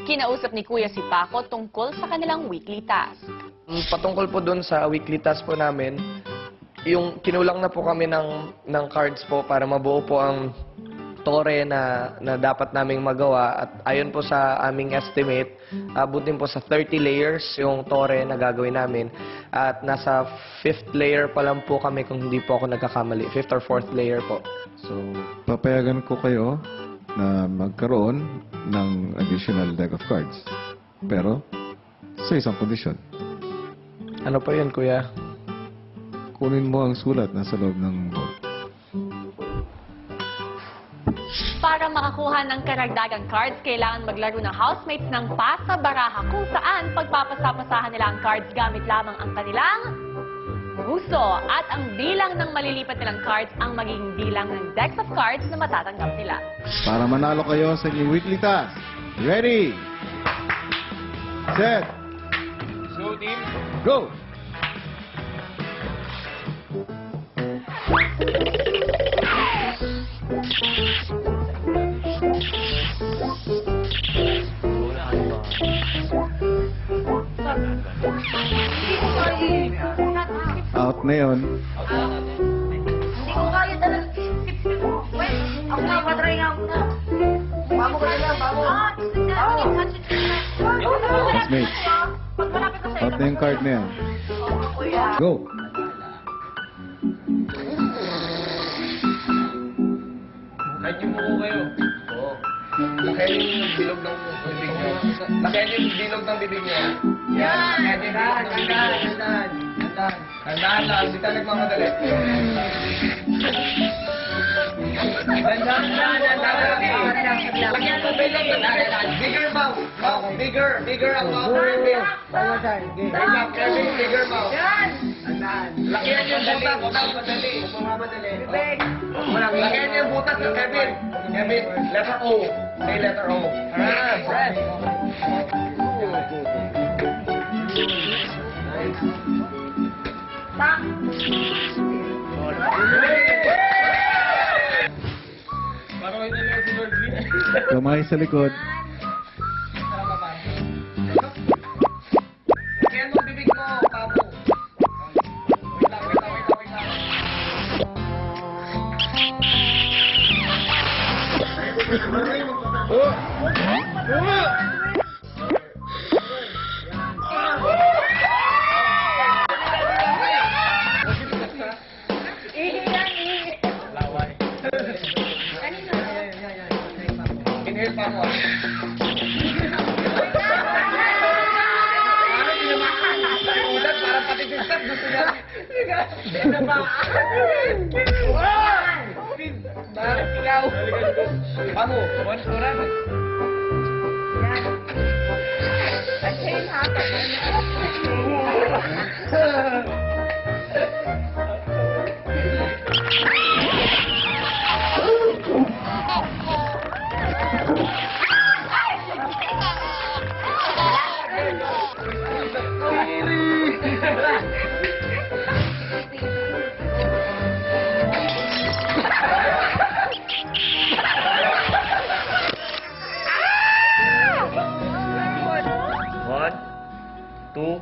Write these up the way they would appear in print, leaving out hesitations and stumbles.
Kinausap ni Kuya si Paco tungkol sa kanilang weekly task. Patungkol po doon sa weekly task po namin, yung kinulang na po kami ng cards po para mabuo po ang tore na dapat naming magawa. At ayon po sa aming estimate, abutin po sa 30 layers yung tore na gagawin namin. At nasa 5th layer pa lang po kami kung hindi po ako nagkakamali. 5th or 4th layer po. So, papayagan ko kayo na magkaroon ng additional deck of cards. Pero, sa isang kondisyon. Ano po yun, Kuya? Kunin mo ang sulat na sa loob ng board. Para makakuha ng karagdagang cards, kailangan maglaro ng housemates ng pasa-baraha kung saan pagpapasapasahan nila ang cards gamit lamang ang kanilang puso. At ang bilang ng malilipat nilang cards ang magiging bilang ng decks of cards na matatanggap nila. Para manalo kayo sa inyong weekly task. Ready? Set. So, team? Go! Out na yun. Hindi ko kaya talaga. Wait, ako na, patry nga ako na. Babo ko na lang, babo. Classmates. Pag malapit ko sa'yo. Out na yung card na yan. Go! Kahit yung buko kayo. Oo. Lakayin yung bilog ng bibig nyo. Lakayin yung bilog ng bibig nyo. Yan! Tandaan! Tandaan lang, hindi tayo nagmamadali. Tandaan! Lagyan mo bilog ng bigger mouth. Bigger ang mouth. Bigger mouth. Lagyan yung butas ng madali. Bibig. Lagyan yung butas ng Kevin. Kevin, letter O. Say letter O. Press. Kamay sa likod. Lagyan mo bibig mo, Papo. Wait lang. Inhale pa mo. Parang pati disap gusto niya. Bakit ikaw? Pamu, once to run. One, two,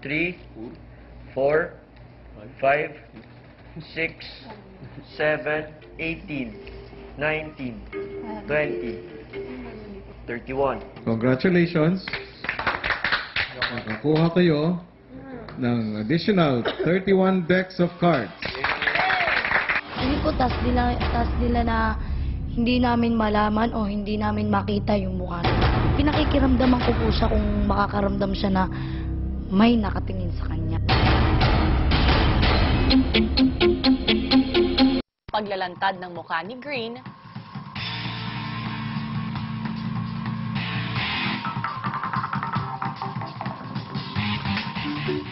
3, 4, 5, 6, 7, 18, 19, 20, 31. Congratulations. Nakakuha kayo ng additional 31 decks of cards. Hindi ko task nila na hindi namin malaman o hindi namin makita yung mukha niya. Pinakikiramdaman ko po siya kung makakaramdam siya na may nakatingin sa kanya. Paglalantad ng mukha ni Green,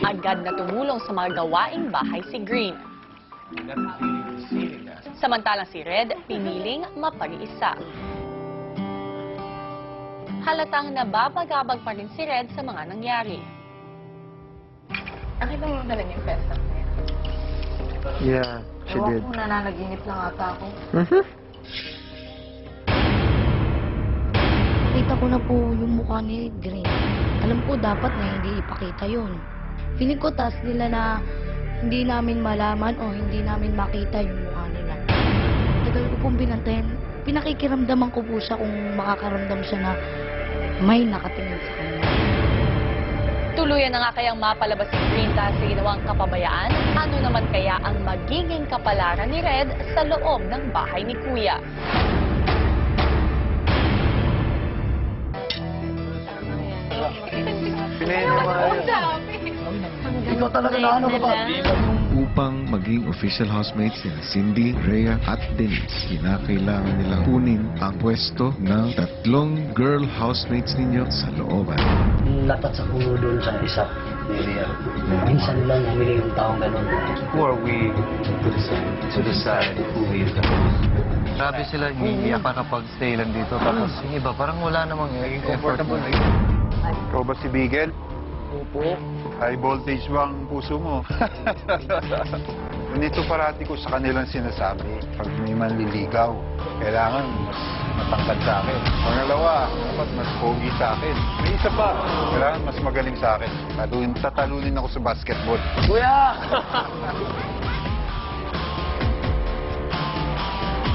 agad na tumulong sa mga gawaing bahay si Green. Samantalang si Red, piniling mapag-iisa. Halatang nababagabag pa rin si Red sa mga nangyari. Nakita mo talaga yung pesta na yan. Yeah, she Ewan did. ko, nananaginip lang ata ako. Nakita ko na po yung mukha ni Green. Alam ko dapat na hindi ipakita yun. Feeling ko task nila na hindi namin malaman o hindi namin makita yung mukha nila. Tagal ko pong binantayan. Pinakikiramdaman ko po siya kung makakaramdam siya na may nakatingin sa kanya. Tuluyan na nga kayang mapalabas si Green dahil sa ginawang kapabayaan. Ano naman kaya ang magiging kapalaran ni Red sa loob ng bahay ni Kuya? Ikaw talaga na ano ka ba? Upang maging official housemates sina Cindy, Rhea at Denise, kinakailangan nilang kunin ang pwesto ng 3 girl housemates ninyo sa looban. Lapat sa puno doon sa isa ni Rhea. Minsan lang humili yung taong ganun. Who are we to decide who is the host? Grabe sila, hinihiyak ka kapag stay lang dito. Tapos yung iba, parang wala namang effort. Ikaw ba si Bigel? Opo. High voltage ba ang puso mo? Ganito parati ko sa kanilang sinasabi. Pag may manliligaw, kailangan mas matangkad sa akin. Pangalawa, dapat mas pogi sa akin. May isa pa, kailangan mas magaling sa akin. Tatalunin ako sa basketball. Kuya!